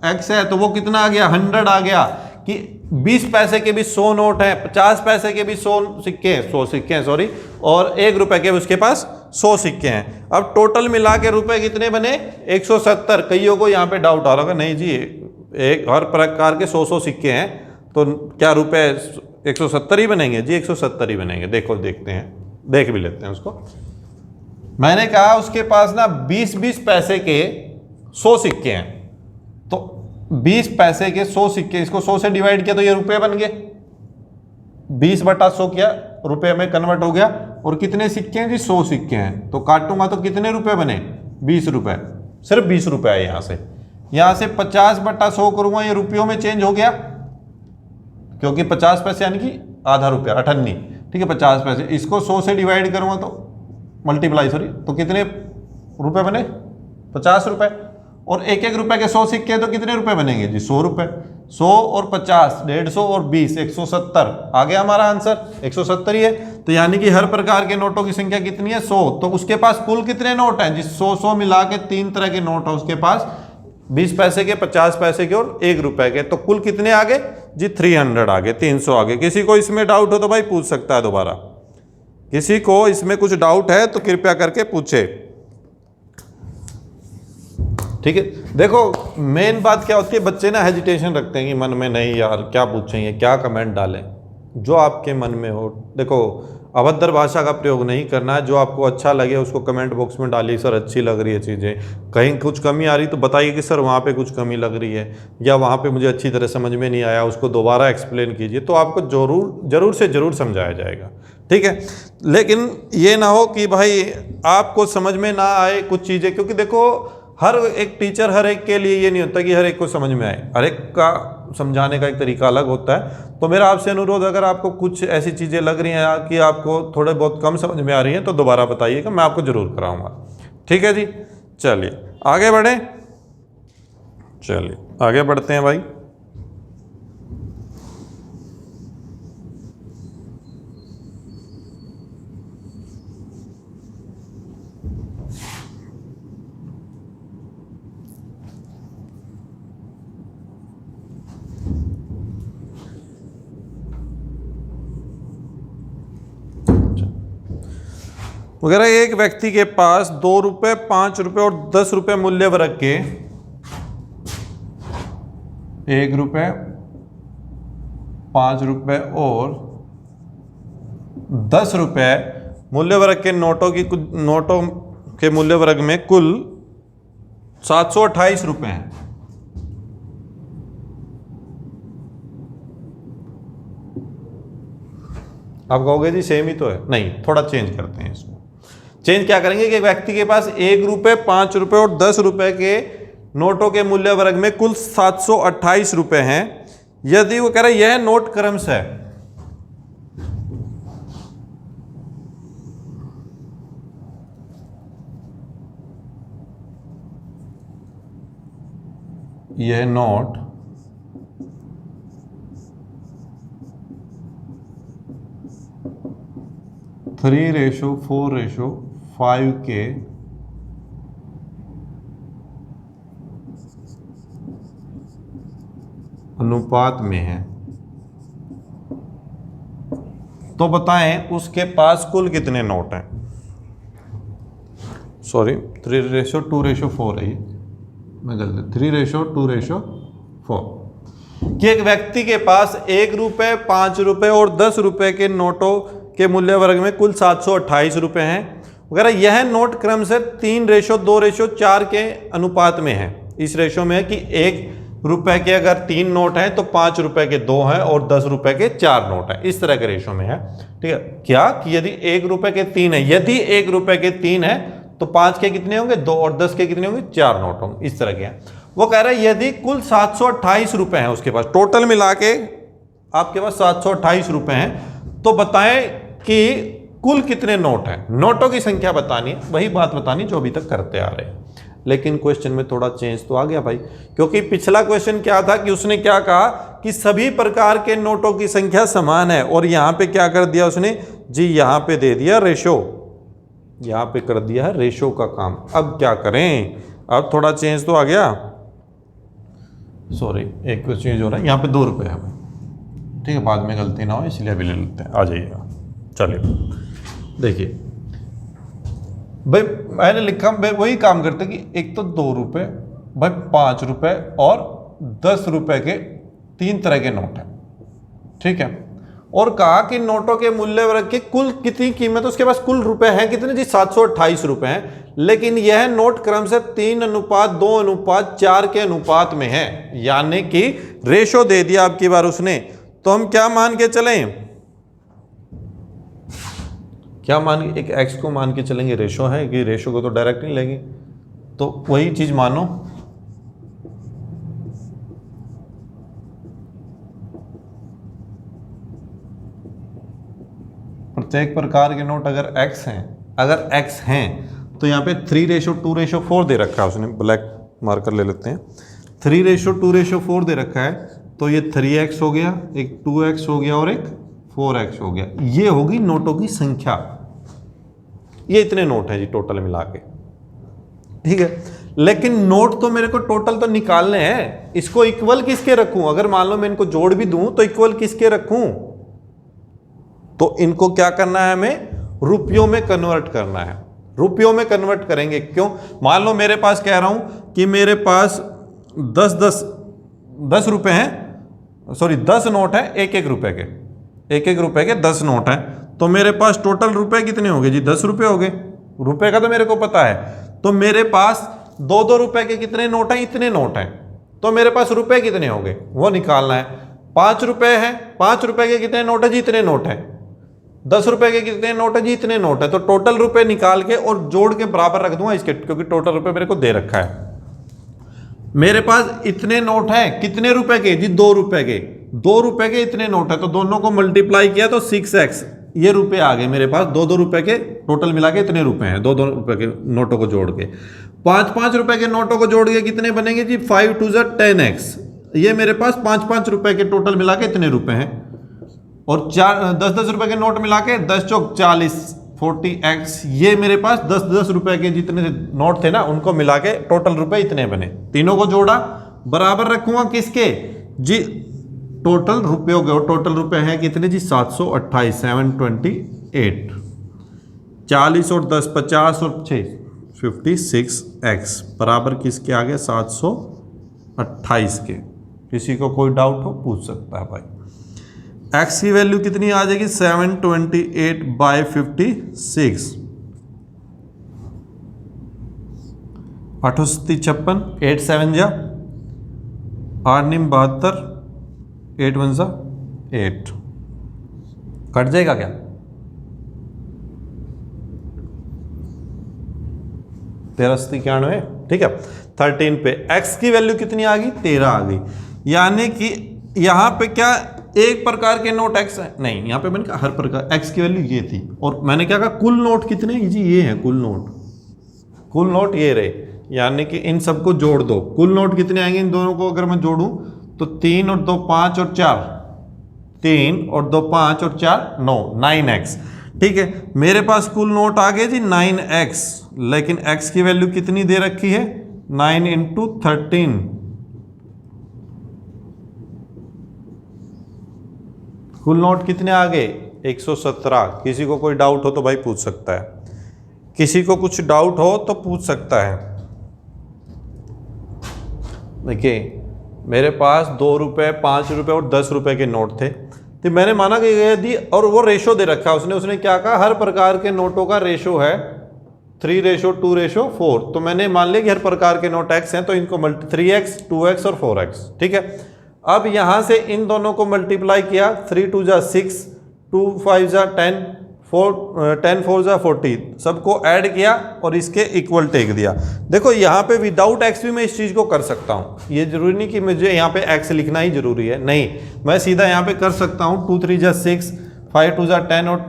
x है, तो वो कितना आ गया, 100 आ गया। कि 20 पैसे के भी 100 नोट है, 50 पैसे के भी 100 सिक्के हैं सॉरी, और 1 रुपए के भी उसके पास 100 सिक्के हैं। अब टोटल मिला के रुपए कितने बने, 170। कईयों को यहाँ पे डाउट आ रहा होगा, नहीं जी एक हर प्रकार के 100 सिक्के हैं तो क्या रुपए 170 ही बनेंगे जी, 170 ही बनेंगे। देखो देखते हैं, देख भी लेते हैं उसको। मैंने कहा उसके पास ना 20-20 पैसे के 100 सिक्के हैं, तो 20 पैसे के 100 सिक्के, इसको 100 से डिवाइड किया तो ये रुपए बन गए, 20/100 किया, रुपए में कन्वर्ट हो गया। और कितने सिक्के हैं जी, 100 सिक्के हैं, तो काटूंगा तो कितने रुपए बने, 20 रुपए, सिर्फ 20 रुपए है। यहां से 50/100 करूंगा, ये रुपयों में चेंज हो गया, क्योंकि 50 पैसे यानी कि आधा रुपया, 98, ठीक है, 50 पैसे। इसको 100 से डिवाइड करूंगा तो मल्टीप्लाई, सॉरी, तो कितने रुपए बने, 50 रुपए। और एक एक रुपए के 100 सिक्के तो कितने रुपए बनेंगे जी, 100 रुपए। 100 और 50, 150 और 20, 170 आ गया हमारा आंसर, 170 ही है। तो यानी कि हर प्रकार के नोटों की संख्या कितनी है, 100। तो उसके पास कुल कितने नोट हैं जी, 100 मिला के 3 तरह के नोट है उसके पास, 20 पैसे के, 50 पैसे के और 1 रुपए के। तो कुल कितने आ गए जी, 300 आ गए, 300 आ गए। किसी को इसमें डाउट हो तो भाई पूछ सकता है दोबारा, किसी को इसमें कुछ डाउट है तो कृपया करके पूछे। ठीक है, देखो मेन बात क्या होती है, बच्चे ना हेजिटेशन रखते हैं कि मन में, नहीं यार क्या पूछेंगे, क्या कमेंट डालें, जो आपके मन में हो। देखो अभद्र भाषा का प्रयोग नहीं करना है, जो आपको अच्छा लगे उसको कमेंट बॉक्स में डालिए, सर अच्छी लग रही है चीज़ें, कहीं कुछ कमी आ रही तो बताइए कि सर वहाँ पे कुछ कमी लग रही है, या वहाँ पे मुझे अच्छी तरह समझ में नहीं आया, उसको दोबारा एक्सप्लेन कीजिए, तो आपको ज़रूर से ज़रूर समझाया जाएगा। ठीक है, लेकिन ये ना हो कि भाई आपको समझ में ना आए कुछ चीज़ें, क्योंकि देखो हर एक टीचर हर एक के लिए ये नहीं होता कि हर एक को समझ में आए, हर एक का समझाने का एक तरीका अलग होता है। तो मेरा आपसे अनुरोध, अगर आपको कुछ ऐसी चीज़ें लग रही हैं कि आपको थोड़े बहुत कम समझ में आ रही हैं तो दोबारा बताइएगा, मैं आपको ज़रूर कराऊंगा। ठीक है जी, चलिए आगे बढ़ें, चलिए आगे बढ़ते हैं भाई। अगर एक व्यक्ति के पास 2 रुपये, 5 रुपये और 10 रुपये मूल्य वर्ग के, 1 रुपये, 5 रुपये और 10 रुपये मूल्य वर्ग के नोटों के मूल्य वर्ग में कुल 728 रुपये हैं। आप कहोगे जी सेम ही तो है, नहीं, थोड़ा चेंज करते हैं इसको। चेंज क्या करेंगे कि एक व्यक्ति के पास 1 रुपये, 5 रुपये और 10 रुपये के नोटों के मूल्य वर्ग में कुल 728 रुपये हैं। यदि वो कह रहा है यह नोट क्रमश है, यह नोट थ्री 3:4:5 के अनुपात में है, तो बताएं उसके पास कुल कितने नोट हैं। सॉरी 3:2:4 है, ये मैं गलत, 3:2:4। कि एक व्यक्ति के पास 1 रुपये, 5 रुपये और 10 रुपये के नोटों के मूल्य वर्ग में कुल 728 रुपये हैं वगैरह। यह नोट क्रम से 3:2:4 के अनुपात में है। इस रेशो में है कि 1 रुपए के अगर 3 नोट हैं तो 5 रुपए के 2 हैं और 10 रुपए के 4 नोट हैं। इस तरह के रेशो में है। ठीक है, क्या कि यदि 1 रुपए के 3 है, यदि 1 रुपए के 3 है तो 5 के कितने होंगे 2 और 10 के कितने होंगे 4 नोट होंगे। इस तरह के हैं। वो कह रहा है यदि कुल 728 रुपए हैं उसके पास, टोटल मिला के आपके पास 728 रुपए हैं, तो बताएं कि कुल कितने नोट हैं। नोटों की संख्या बतानी है, वही बात बतानी जो अभी तक करते आ रहे हैं। लेकिन क्वेश्चन में थोड़ा चेंज तो आ गया भाई, क्योंकि पिछला क्वेश्चन क्या था कि उसने क्या कहा कि सभी प्रकार के नोटों की संख्या समान है, और यहां पे क्या कर दिया उसने जी, यहां पे दे दिया रेशो, यहां पे कर दिया है रेशो का काम। अब क्या करें, अब थोड़ा चेंज तो आ गया, सॉरी एक चेंज हो रहा है, यहाँ पे 2 रुपये है। ठीक है, बाद में गलती ना हो इसलिए अभी ले लेते हैं। आ जाइएगा, चलिए देखिए भाई, मैंने लिखा वही काम करते कि एक तो 2 रुपये भाई, 5 रुपये और 10 रुपये के 3 तरह के नोट हैं। ठीक है, और कहा कि नोटों के मूल्य वर्ग की कुल कितनी कीमत, उसके पास कुल रुपए हैं कितने जी 728 रुपए हैं, लेकिन यह नोट क्रम से 3:2:4 के अनुपात में है। यानी कि रेशो दे दिया आपकी बार उसने, तो हम क्या मान के चलें, क्या मान, एक एक्स को मान के चलेंगे, रेशो है कि रेशो को तो डायरेक्ट नहीं लेंगे, तो वही चीज मानो प्रत्येक प्रकार के नोट अगर x हैं, अगर x हैं तो यहाँ पे 3:2:4 दे रखा है उसने, ब्लैक मार्कर ले लेते हैं, 3:2:4 दे रखा है, तो ये 3x हो गया, एक 2x हो गया और एक 4x हो गया। ये होगी नोटों की संख्या। ये इतने नोट हैं जी टोटल मिला के। ठीक है, लेकिन नोट तो मेरे को टोटल तो निकालने हैं, इसको इक्वल किसके रखूं, अगर मान लो मैं इनको जोड़ भी दूं तो इक्वल किसके रखूं, तो इनको क्या करना है, हमें रुपयों में कन्वर्ट करना है। रुपयों में कन्वर्ट करेंगे, क्यों, मान लो मेरे पास कह रहा हूं कि मेरे पास 10 रुपए हैं, सॉरी 10 नोट हैं 1-1 रुपए के, 1-1 रुपए के 10 नोट हैं, तो मेरे पास टोटल रुपए कितने हो गए जी 10 रुपए हो गए। रुपए का तो मेरे को पता है, तो मेरे पास 2-2 रुपए के कितने नोट हैं, इतने नोट हैं, तो मेरे पास रुपए कितने हो गए वो निकालना है। 5 रुपए हैं, 5 रुपए के कितने नोट है जी इतने नोट हैं, 10 रुपए के कितने नोट है जी इतने नोट है, तो टोटल रुपए निकाल के और जोड़ के बराबर रख दूंगा इसके, क्योंकि टोटल रुपए मेरे को दे रखा है। मेरे पास इतने नोट हैं, कितने रुपए के जी 2 रुपए के, 2 रुपए के इतने नोट है, तो दोनों को मल्टीप्लाई किया तो 6x, ये रुपए आ गए मेरे पास। 2-2 रुपए के टोटल मिला के इतने रुपए हैं, 2-2 रुपए के नोटों को जोड़ के। 5-5 रुपए के नोटों को जोड़ के कितने बनेंगे जी 5×2=10x, ये मेरे पास 5-5 रुपए के टोटल मिला के इतने रुपए हैं। और 10-10 रुपए के नोट मिला के 10×4=40, 40x, ये मेरे पास 10-10 रुपए के जितने नोट थे ना उनको मिला के टोटल रुपए इतने बने। तीनों को जोड़ा, बराबर रखूंगा किसके जी टोटल रुपये हो गए, और टोटल रुपए हैं कितने जी 728, 728, 40 और 10 50 और 6 56x बराबर किसके आ गए 728 के। किसी को कोई डाउट हो पूछ सकता है भाई। x की वैल्यू कितनी आ जाएगी 728/56, 856, 8 7 जा 8 9 72, 8 1 जा 8, कट जाएगा क्या 1391, ठीक है। 13 पे x की वैल्यू कितनी आ गई 13 आ गई, यानी कि यहां पे क्या एक प्रकार के नोट x है नहीं, यहां पे मैंने कहा हर प्रकार x की वैल्यू ये थी, और मैंने क्या कहा कुल नोट कितने जी ये हैं, कुल नोट ये रहे, यानी कि इन सबको जोड़ दो, कुल नोट कितने आएंगे इन दोनों को अगर मैं जोड़ूं तो 3 और 2 5 और 4, 3 और 2 5 और 4 9, 9x, ठीक है। मेरे पास कुल नोट आ गए जी 9x, लेकिन x की वैल्यू कितनी दे रखी है 9 × 13, कुल नोट कितने आ गए 117। किसी को कोई डाउट हो तो भाई पूछ सकता है, किसी को कुछ डाउट हो तो पूछ सकता है। देखिए मेरे पास 2 रुपये 5 रुपये और 10 रुपये के नोट थे, तो मैंने माना कि ये दी और वो रेशो दे रखा है उसने क्या कहा, हर प्रकार के नोटों का रेशो है 3:2:4। तो मैंने मान लिया कि हर प्रकार के नोट एक्स हैं तो इनको 3x 2x और 4x, ठीक है। अब यहां से इन दोनों को मल्टीप्लाई किया, 3 2 जा 6, 2 5 जा 10, 10 4 जा 40, सबको ऐड किया और इसके इक्वल टेक दिया। देखो यहाँ पे विदाउट एक्स भी मैं इस चीज़ को कर सकता हूँ, ये जरूरी नहीं कि मुझे यहाँ पे एक्स लिखना ही जरूरी है, नहीं, मैं सीधा यहाँ पे कर सकता हूँ 2 3 जा 6, 5 2 जा 10 और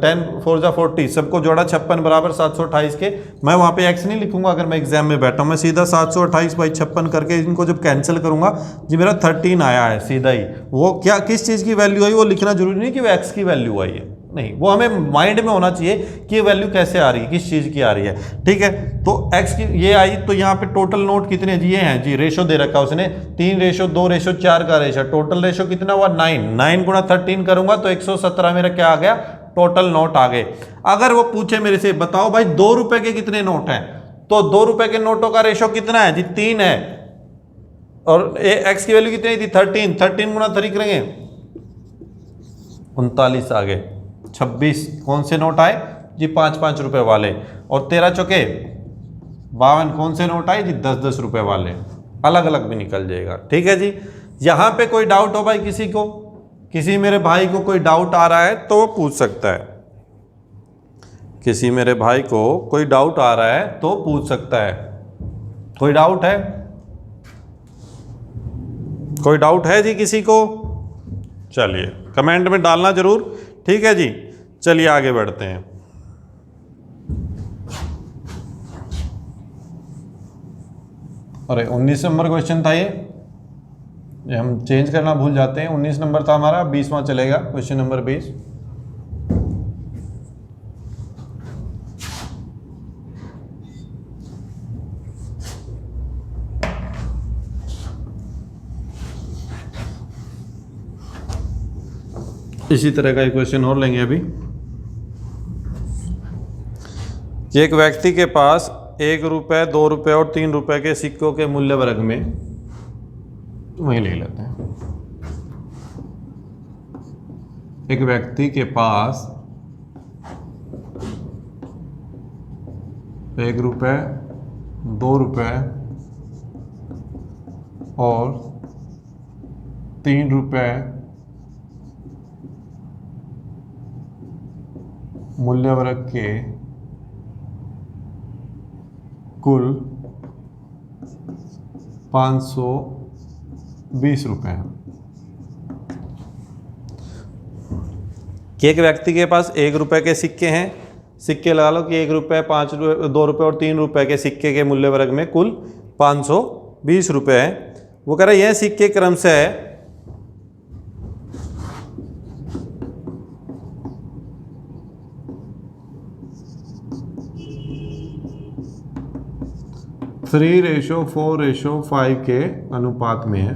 10 4 जा 40, सबको जोड़ा 56 बराबर 728 के। मैं वहाँ पे एक्स नहीं लिखूंगा अगर मैं एग्जाम में बैठा हूँ, मैं सीधा 728 बाई 56 करके इनको जब कैंसिल करूंगा जी मेरा 13 आया है सीधा ही। वो क्या किस चीज़ की वैल्यू आई वो लिखना जरूरी नहीं कि वो एक्स की वैल्यू आई है, नहीं, वो हमें माइंड में होना चाहिए कि ये वैल्यू कैसे आ रही है, किस चीज़ की आ रही है, ठीक है। तो एक्स की ये आई, तो यहाँ पे टोटल नोट कितने जी, ये हैं जी, रेशो दे रखा उसने 3:2:4 का रेशो, टोटल रेशो कितना हुआ 9 गुणा 13 करूंगा तो 117 मेरा क्या आ गया, टोटल नोट आ गए। अगर वो पूछे मेरे से बताओ भाई 2 रुपए के कितने नोट हैं, तो 2 रुपए के नोटों का रेशो कितना है जी 3 है, और एक्स की वैल्यू कितनी थी 13 गुणा 3 करेंगे 39 आ गए। 26 कौन से नोट आए जी 5-5 रुपए वाले, और 13 चौके 52 कौन से नोट आए जी 10-10 रुपए वाले, अलग अलग भी निकल जाएगा, ठीक है जी। यहां पे कोई डाउट हो भाई किसी को, किसी मेरे भाई को कोई डाउट आ रहा है तो वो पूछ सकता है, किसी मेरे भाई को कोई डाउट आ रहा है तो पूछ सकता है। कोई डाउट है, कोई डाउट है जी किसी को, चलिए कमेंट में डालना जरूर, ठीक है जी। चलिए आगे बढ़ते हैं। अरे 19 नंबर क्वेश्चन था ये हम चेंज करना भूल जाते हैं, 19 नंबर था हमारा, 20वां चलेगा, क्वेश्चन नंबर 20। इसी तरह का एक क्वेश्चन और लेंगे अभी। एक व्यक्ति के पास 1 रुपये 2 रुपये और 3 रुपये के सिक्कों के मूल्य वर्ग में, वही ले लेते हैं। एक व्यक्ति के पास 1 रुपये 2 रुपये और 3 रुपये मूल्य वर्ग के कुल 520 रुपये हैं। एक व्यक्ति के पास 1 रुपये के सिक्के हैं, सिक्के लगा लो कि 1 रुपये 5 रुपये 2 रुपये और 3 रुपये के सिक्के के मूल्य वर्ग में कुल 520 रुपये हैं। वो कह रहा है यह सिक्के क्रम से है 3:4:5 के अनुपात में है।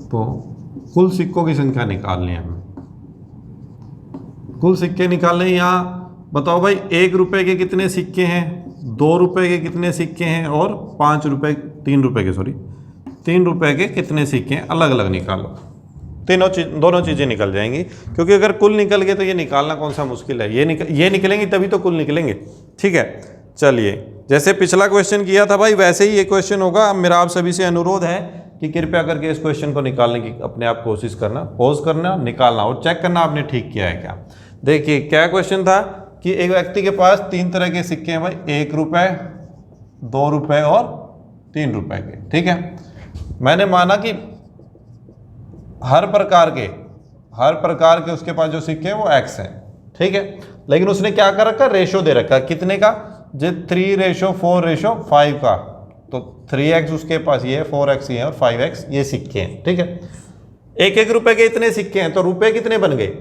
तो कुल सिक्कों की संख्या निकालनी है हमें, कुल सिक्के निकालने। यहाँ बताओ भाई 1 रुपये के कितने सिक्के हैं, 2 रुपये के कितने सिक्के हैं और 5 रुपये 3 रुपये के 3 रुपये के कितने सिक्के हैं, अलग अलग निकालो। दोनों चीज़ें निकल जाएंगी, क्योंकि अगर कुल निकल गए तो ये निकालना कौन सा मुश्किल है, ये निकलेंगी तभी तो कुल निकलेंगे, ठीक है। चलिए जैसे पिछला क्वेश्चन किया था भाई वैसे ही ये क्वेश्चन होगा। अब मेरा आप सभी से अनुरोध है कि कृपया करके इस क्वेश्चन को निकालने की अपने आप कोशिश करना, पॉज करना, निकालना और चेक करना आपने ठीक किया है क्या। देखिए क्या क्वेश्चन था कि एक व्यक्ति के पास 3 तरह के सिक्के हैं भाई, 1 रुपये 2 रुपये और 3 रुपये के, ठीक है। मैंने माना कि हर प्रकार के उसके पास जो सिक्के हैं वो एक्स हैं, ठीक है। लेकिन उसने क्या कर रखा, रेशो दे रखा, कितने का जो 3:4:5 का, तो 3x उसके पास ये है, 4x ये है और 5x ये सिक्के हैं, ठीक है। 1-1 रुपए के इतने सिक्के हैं तो रुपए कितने बन गए,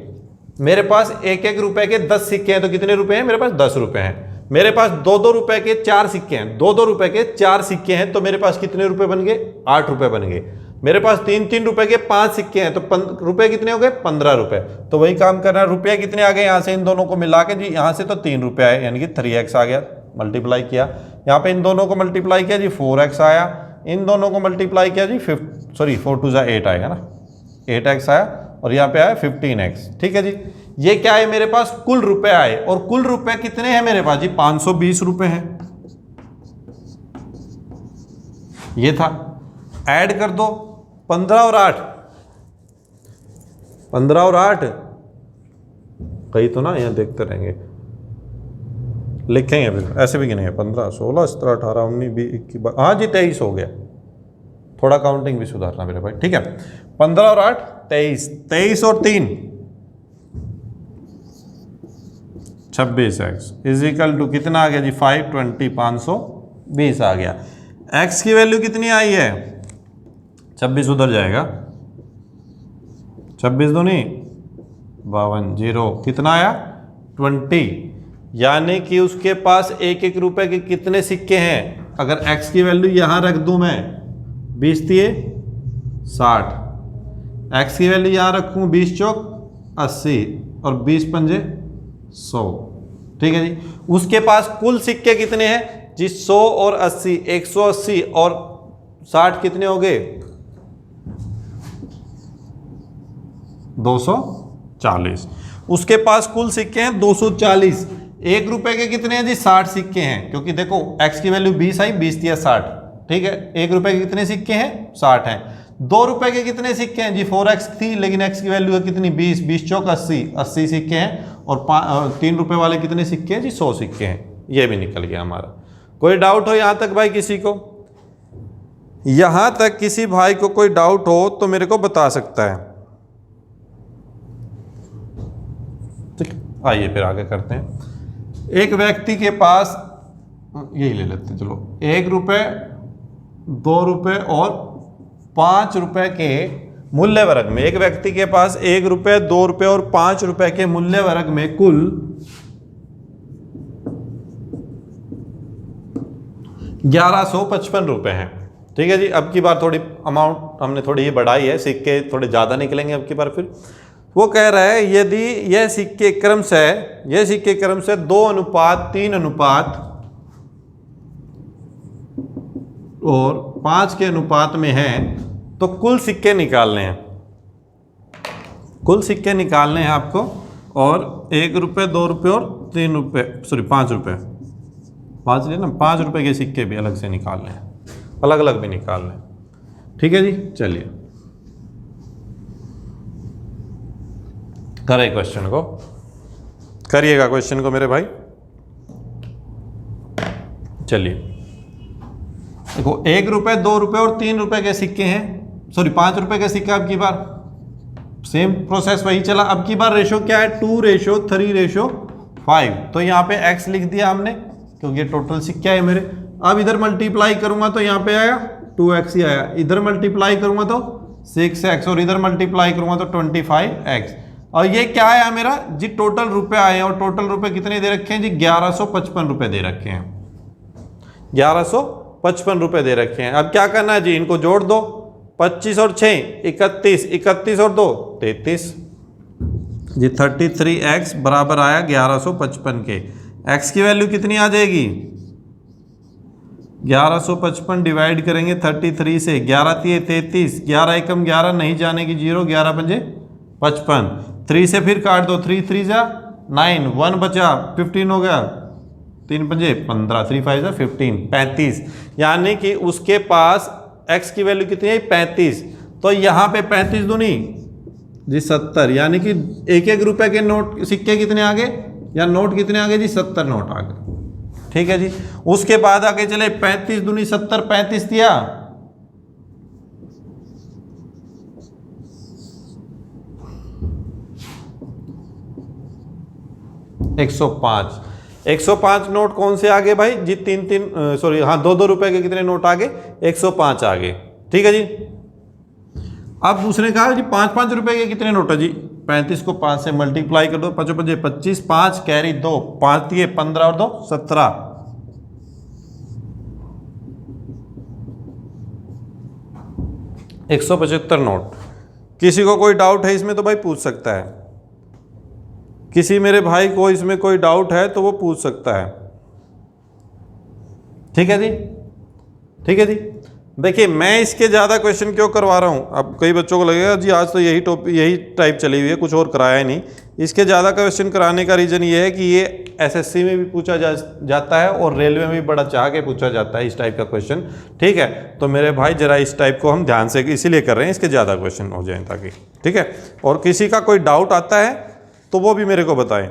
मेरे पास 1-1 रुपए के 10 सिक्के हैं तो कितने रुपए हैं, मेरे पास 10 रुपए हैं। मेरे पास 2-2 रुपए के 4 सिक्के हैं, 2-2 रुपए के 4 सिक्के हैं तो मेरे पास कितने रुपए बन गए, 8 रुपए बन गए। मेरे पास 3-3 रुपए के 5 सिक्के हैं तो रुपए कितने हो गए, 15 रुपए। तो वही काम करना है, रुपये कितने आ गए यहाँ से इन दोनों को मिला के जी, यहाँ से तो 3 रुपये आए, यानी कि 3x आ गया, मल्टीप्लाई किया, यहाँ पे इन दोनों को मल्टीप्लाई किया जी 4x आया, इन दोनों को मल्टीप्लाई किया जी 4 2 8 आएगा ना, 8x आया और यहाँ पे आया 15x। ठीक है जी, ये क्या है मेरे पास कुल रुपए आए, और कुल रुपए कितने हैं मेरे पास जी 520 रुपए हैं। ये था, ऐड कर दो 15 और 8, 15 और 8 कहीं तो ना, यहाँ देखते रहेंगे, लिखेंगे फिर ऐसे भी गिनेंगे 15 16 17 18 19 20 21 हाँ जी 23 हो गया, थोड़ा काउंटिंग भी सुधारना मेरे भाई। ठीक है, 15 और 8 23, 23 और 3 26x इजिकल टू कितना आ गया जी 520, 520 आ गया। x की वैल्यू कितनी आई है 26, उधर जाएगा 26 दूनी 52, 0 कितना आया 20, यानी कि उसके पास एक एक रुपए के कितने सिक्के हैं। अगर x की वैल्यू यहां रख दूं मैं 20 दिए 60, x की वैल्यू यहां रखूं 20 चौक 80 और 20 पंजे 100। ठीक है जी, उसके पास कुल सिक्के कितने हैं जी 100 और 80, 180 और 60 कितने हो गए 240। उसके पास कुल सिक्के हैं 240, एक रुपए के कितने हैं जी 60 सिक्के हैं, क्योंकि देखो x की वैल्यू 20 आई, 20 दिया 60। ठीक है, एक रुपए के कितने सिक्के हैं 60 हैं। 2 रुपए के कितने सिक्के हैं जी 4x थी, लेकिन x की वैल्यू है कितनी 20, 20 चौक 80, 80 सिक्के हैं। और 3 रुपए वाले कितने सिक्के हैं जी 100 सिक्के हैं। ये भी निकल गया हमारा। कोई डाउट हो यहां तक भाई किसी को? यहां तक किसी भाई को कोई डाउट हो तो मेरे को बता सकता है। ठीक, आइए फिर आगे करते हैं। एक व्यक्ति के पास, यही ले लेते हैं चलो, 1 रुपए 2 रुपए और 5 रुपए के मूल्य वर्ग में, एक व्यक्ति के पास 1 रुपए 2 रुपए और 5 रुपए के मूल्य वर्ग में कुल 1155 रुपए हैं। ठीक है जी, अब की बार थोड़ी अमाउंट हमने थोड़ी ये बढ़ाई है, सिक्के थोड़े ज़्यादा निकलेंगे अब की बार। फिर वो कह रहा है यदि यह सिक्के क्रम से 2:3 और 5 के अनुपात में हैं तो कुल सिक्के निकालने हैं। कुल सिक्के निकालने हैं आपको, और 1 रुपए 2 रुपए और 3 रुपए, सॉरी 5 रुपए, 5 लेना, 5 रुपए के सिक्के भी अलग से निकालने हैं, अलग अलग भी निकालने हैं। ठीक है जी, चलिए करें क्वेश्चन को, करिएगा क्वेश्चन को मेरे भाई। चलिए देखो, 1 रुपए 2 रुपए और 3 रुपए के सिक्के हैं, सॉरी 5 रुपए के सिक्का। अब की बार सेम प्रोसेस वही चला। अब की बार रेशो क्या है 2:3:5। तो यहाँ पे x लिख दिया हमने, क्योंकि ये टोटल सिक्के है मेरे। अब इधर मल्टीप्लाई करूंगा तो यहाँ पे आया 2x ही आया, इधर मल्टीप्लाई करूंगा तो 6x और इधर मल्टीप्लाई करूंगा तो 25x। और ये क्या आया मेरा जी टोटल रुपए आए हैं, और टोटल रुपए कितने दे रखे हैं जी 1155 रुपए दे रखे हैं, 1155 रुपए दे रखे हैं। अब क्या करना है जी, इनको जोड़ दो, 25 और 6 31, 31 और 2 33 जी 33x बराबर आया 1155 के। x की वैल्यू कितनी आ जाएगी 1155 डिवाइड करेंगे 33 से, 11 3 33, 11 एकम 11 नहीं जाने की 0, 11 पंजे 55, 3 से फिर काट दो, 3 3 जा 9, 1 बचा 15 हो गया, 3 पंजे 15, 3 5 जा 15, 35। यानी कि उसके पास x की वैल्यू कितनी है 35। तो यहाँ पे 35 दूनी जी 70, यानी कि एक एक रुपए के नोट सिक्के कितने आ गए या नोट कितने आ गए जी 70 नोट आ गए। ठीक है जी, उसके बाद आगे चले 35 दूनी 70, 35 दिया 105। 105 नोट कौन से आगे भाई जी 3 सॉरी हाँ 2 रुपए के कितने नोट आगे 105 आगे। ठीक है जी, अब उसने कहा जी 5 रुपए के कितने नोट है जी 35 को 5 से मल्टीप्लाई कर दो, 5 5 25, 5 कैरी 2, 5 दिए 15 और 2 17, 175 नोट। किसी को कोई डाउट है इसमें तो भाई पूछ सकता है, किसी मेरे भाई को इसमें कोई डाउट है तो वो पूछ सकता है। ठीक है जी, ठीक है जी। देखिए मैं इसके ज़्यादा क्वेश्चन क्यों करवा रहा हूँ, अब कई बच्चों को लगेगा जी आज तो यही टाइप चली हुई है, कुछ और कराया ही नहीं। इसके ज़्यादा क्वेश्चन कराने का रीज़न ये है कि ये एसएससी में भी पूछा जाता है और रेलवे में भी बड़ा चाह के पूछा जाता है इस टाइप का क्वेश्चन। ठीक है, तो मेरे भाई जरा इस टाइप को हम ध्यान से इसीलिए कर रहे हैं, इसके ज़्यादा क्वेश्चन हो जाएँ ताकि। ठीक है, और किसी का कोई डाउट आता है तो वो भी मेरे को बताएं।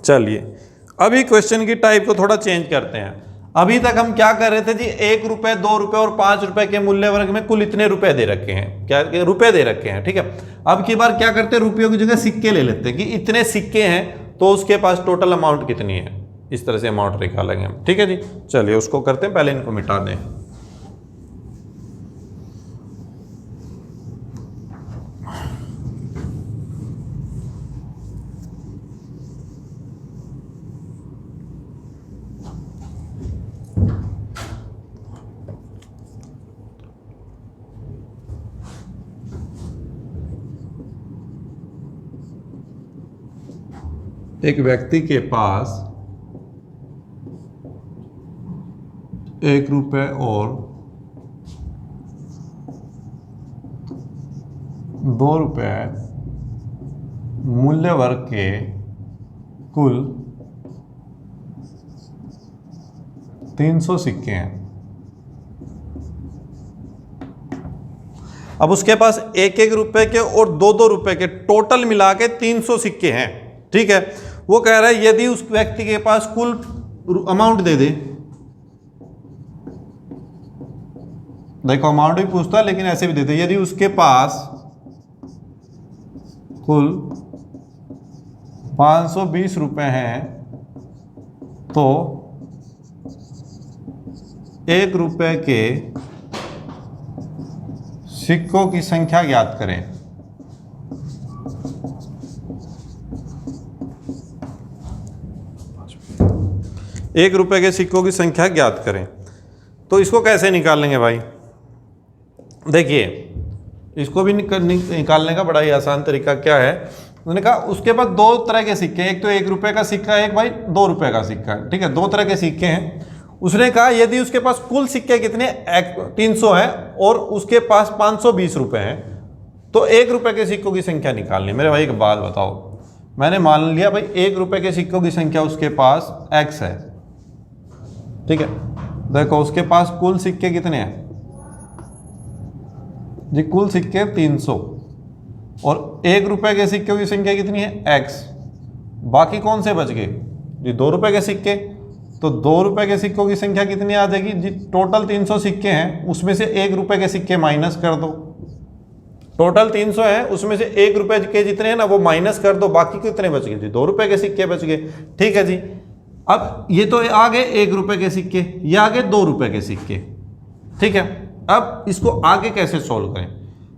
चलिए अभी क्वेश्चन की टाइप को थोड़ा चेंज करते हैं। अभी तक हम क्या कर रहे थे जी, 1 रुपए 2 रुपए और 5 रुपए के मूल्य वर्ग में कुल इतने रुपए दे रखे हैं, क्या रुपए दे रखे हैं। ठीक है, अब की बार क्या करते हैं, रुपयों की जगह सिक्के ले लेते हैं कि इतने सिक्के हैं तो उसके पास टोटल अमाउंट कितनी है, इस तरह से अमाउंट निकालेंगे हम। ठीक है जी, चलिए उसको करते हैं, पहले इनको मिटा दें। एक व्यक्ति के पास 1 रुपए और 2 रुपए मूल्य वर्ग के कुल 300 सिक्के हैं। अब उसके पास 1-1 रुपए के और 2-2 रुपए के टोटल मिला के 300 सिक्के हैं। ठीक है, वो कह रहा है यदि उस व्यक्ति के पास कुल अमाउंट दे दे, देखो अमाउंट भी पूछता है लेकिन ऐसे भी देते, यदि उसके पास कुल 520 रुपए हैं तो 1 रुपए के सिक्कों की संख्या ज्ञात करें। एक रुपए के सिक्कों की संख्या ज्ञात करें। तो इसको कैसे निकालेंगे भाई, देखिए इसको भी निकालने का बड़ा ही आसान तरीका क्या है, उन्होंने कहा उसके पास 2 तरह के सिक्के हैं, एक तो 1 रुपए का सिक्का है, एक भाई 2 रुपए का सिक्का है। ठीक है, 2 तरह के सिक्के हैं। उसने कहा यदि उसके पास कुल सिक्के कितने 300 हैं और उसके पास 520 रुपए हैं तो 1 रुपए के सिक्कों की संख्या निकालनी। मेरे भाई एक बात बताओ, मैंने मान लिया भाई 1 रुपए के सिक्कों की संख्या उसके पास x है। ठीक है, देखो उसके पास कुल सिक्के कितने हैं जी, कुल सिक्के 300 और 1 रुपए के सिक्कों की संख्या कितनी है x। बाकी कौन से बच गए जी, 2 रुपए के सिक्के। तो 2 रुपए के सिक्कों की संख्या कितनी आ जाएगी जी, टोटल 300 सिक्के हैं उसमें से 1 रुपए के सिक्के माइनस कर दो। टोटल 300 है उसमें से 1 रुपए के जितने हैं ना वो माइनस कर दो, बाकी कितने बच गए जी, 2 रुपए के सिक्के बच गए। ठीक है जी, अब ये तो आ गए 1 रुपए के सिक्के, ये आ गए 2 रुपए के सिक्के। ठीक है, अब इसको आगे कैसे सोल्व करें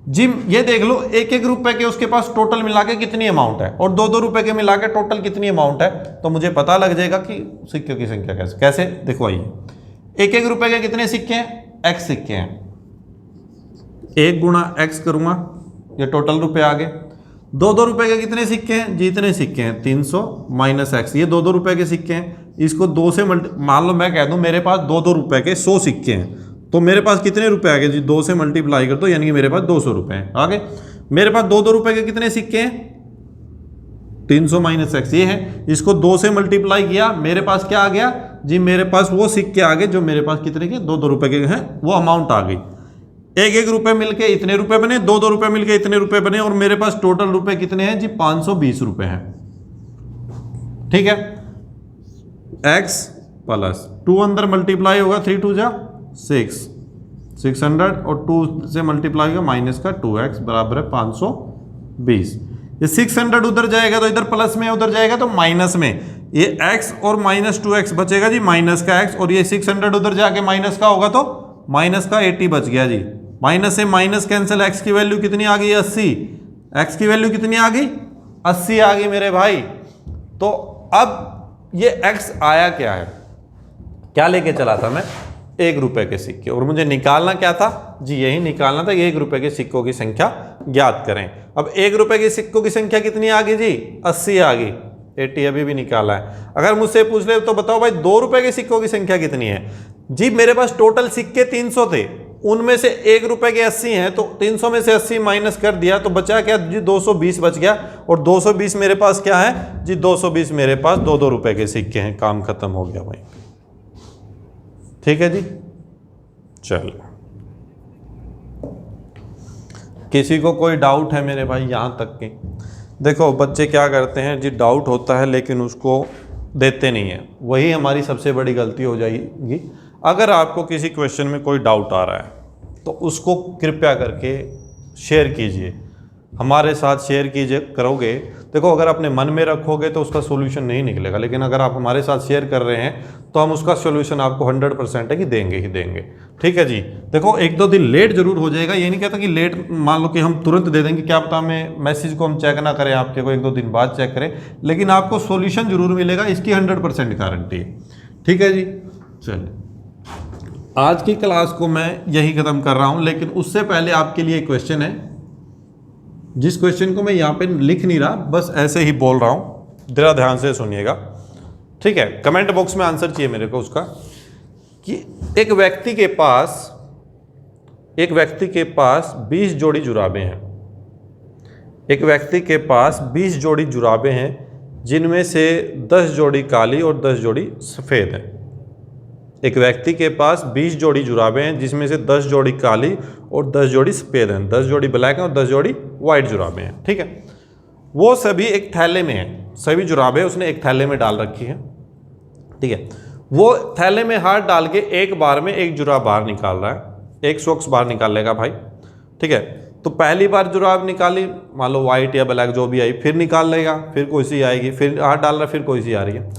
जी, ये देख लो 1-1 रुपए के उसके पास टोटल मिला के कितनी अमाउंट है और 2-2 रुपए के मिला के टोटल कितनी अमाउंट है, तो मुझे पता लग जाएगा कि सिक्कों की संख्या कैसे देखो आइए। 1-1 रुपए के कितने सिक्के हैं, x सिक्के हैं, 1 गुणा x करूंगा, ये टोटल रुपए आ गए। 2-2 रुपए के कितने सिक्के हैं, जितने सिक्के हैं 300 माइनस x, ये 2-2 रुपए के सिक्के हैं। इसको 2 से मान लो मैं कह दूं मेरे पास 2-2 रुपए के 100 सिक्के हैं तो मेरे पास कितने रुपए आ गए जी, 2 से मल्टीप्लाई कर दो यानी कि मेरे पास 200 रुपए हैं आ गए। मेरे पास 2-2 रुपए के कितने सिक्के हैं, 300 माइनस x ये है, इसको 2 से मल्टीप्लाई किया, मेरे पास क्या आ गया जी, मेरे पास वो सिक्के आ गए जो मेरे पास कितने के 2-2 रुपए के हैं, वो अमाउंट आ गई। 1-1 रुपए मिलके इतने रुपए बने, 2-2 रुपए मिलके इतने रुपए बने और मेरे पास टोटल रुपए कितने हैं जी, 520 रुपए हैं। ठीक है, x प्लस 2 अंदर मल्टीप्लाई होगा, 3 2 जा 600 और 2 से मल्टीप्लाई होगा माइनस का 2x बराबर है 520। ये 600 उधर जाएगा तो इधर प्लस में, उधर जाएगा तो माइनस में, ये x और माइनस 2x बचेगा जी, माइनस का x, और ये 600 उधर जाके माइनस का होगा तो माइनस का 80 बच गया जी। माइनस से माइनस कैंसिल, x की वैल्यू कितनी आ गई 80, x की वैल्यू कितनी आ गई 80 आ गई मेरे भाई। तो अब ये x आया क्या है, क्या लेके चला था मैं, 1 रुपए के सिक्के, और मुझे निकालना क्या था जी, यही निकालना था 1 रुपए के सिक्कों की संख्या ज्ञात करें। अब 1 रुपए के सिक्कों की संख्या कितनी आ गई जी, 80 आ गई। 80 अभी भी निकाला है। अगर मुझसे पूछ ले तो बताओ भाई 2 रुपए के सिक्कों की संख्या कितनी है जी? मेरे पास टोटल सिक्के 300 थे, उनमें से 1 रुपए के 80 हैं, तो 300 में से 80 माइनस कर दिया तो बचा क्या जी? 220 बच गया। और 220 मेरे पास क्या है जी? 220 मेरे पास 2-2 रुपए के सिक्के हैं। काम खत्म हो गया भाई। ठीक है जी, चलो। किसी को कोई डाउट है मेरे भाई यहां तक की? देखो बच्चे क्या करते हैं जी, डाउट होता है लेकिन उसको देते नहीं है, वही हमारी सबसे बड़ी गलती हो जाएगी। अगर आपको किसी क्वेश्चन में कोई डाउट आ रहा है तो उसको कृपया करके शेयर कीजिए, हमारे साथ शेयर कीजिए। करोगे, देखो अगर अपने मन में रखोगे तो उसका सोल्यूशन नहीं निकलेगा, लेकिन अगर आप हमारे साथ शेयर कर रहे हैं तो हम उसका सोल्यूशन आपको 100% है कि देंगे ही देंगे। ठीक है जी। देखो 1-2 दिन लेट जरूर हो जाएगा, ये नहीं कहता कि लेट मान लो कि हम तुरंत दे देंगे, क्या पता हमें मैसेज को हम चेक ना करें, आपके को 1-2 दिन बाद चेक करें, लेकिन आपको सोल्यूशन जरूर मिलेगा, इसकी 100% गारंटी है। ठीक है जी, चलिए आज की क्लास को मैं यही खत्म कर रहा हूं, लेकिन उससे पहले आपके लिए एक क्वेश्चन है, जिस क्वेश्चन को मैं यहाँ पे लिख नहीं रहा, बस ऐसे ही बोल रहा हूं, जरा ध्यान से सुनिएगा। ठीक है, कमेंट बॉक्स में आंसर चाहिए मेरे को उसका, कि एक व्यक्ति के पास 20 जोड़ी जुराबें हैं। एक व्यक्ति के पास 20 जोड़ी जुराबें हैं, जिनमें से 10 जोड़ी काली और 10 जोड़ी सफ़ेद हैं। एक व्यक्ति के पास 20 जोड़ी जुराबें हैं, जिसमें से 10 जोड़ी काली और 10 जोड़ी सफ़ेद हैं, 10 जोड़ी ब्लैक हैं और 10 जोड़ी वाइट जुराबें हैं। ठीक है, वो सभी एक थैले में हैं, सभी जुराबें उसने एक थैले में डाल रखी हैं। ठीक है, वो थैले में हाथ डाल के एक बार में एक जुराब बाहर निकाल रहा है, एक सॉक्स बाहर निकाल लेगा भाई। ठीक है, तो पहली बार जुराब निकाली, मान लो वाइट या ब्लैक जो भी आई, फिर निकाल लेगा, फिर कोई सी आएगी, फिर हाथ डाल रहा, फिर कोई सी आ रही है।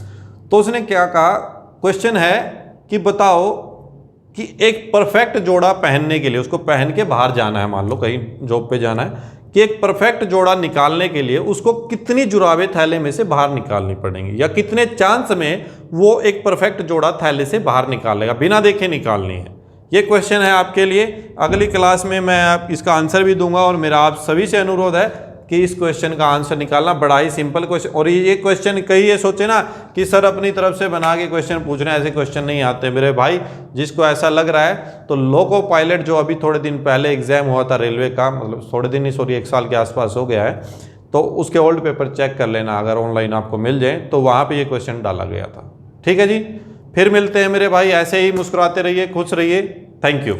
तो उसने क्या कहा, क्वेश्चन है कि बताओ कि एक परफेक्ट जोड़ा पहनने के लिए, उसको पहन के बाहर जाना है, मान लो कहीं जॉब पे जाना है, कि एक परफेक्ट जोड़ा निकालने के लिए उसको कितनी जुराबें थैले में से बाहर निकालनी पड़ेंगी, या कितने चांस में वो एक परफेक्ट जोड़ा थैले से बाहर निकालेगा, बिना देखे निकालनी है। ये क्वेश्चन है आपके लिए। अगली क्लास में मैं आप इसका आंसर भी दूंगा, और मेरा आप सभी से अनुरोध है कि इस क्वेश्चन का आंसर निकालना। बड़ा ही सिंपल क्वेश्चन, और ये क्वेश्चन कहीं ये सोचे ना कि सर अपनी तरफ से बना के क्वेश्चन पूछ रहे हैं, ऐसे क्वेश्चन नहीं आते मेरे भाई। जिसको ऐसा लग रहा है तो लोको पायलट जो अभी थोड़े दिन पहले एग्जाम हुआ था रेलवे का, मतलब थोड़े दिन नहीं, सॉरी 1 साल के आसपास हो गया है, तो उसके ओल्ड पेपर चेक कर लेना, अगर ऑनलाइन आपको मिल जाए तो वहाँ पर ये क्वेश्चन डाला गया था। ठीक है जी, फिर मिलते हैं मेरे भाई, ऐसे ही मुस्कुराते रहिए, खुश रहिए। Thank you.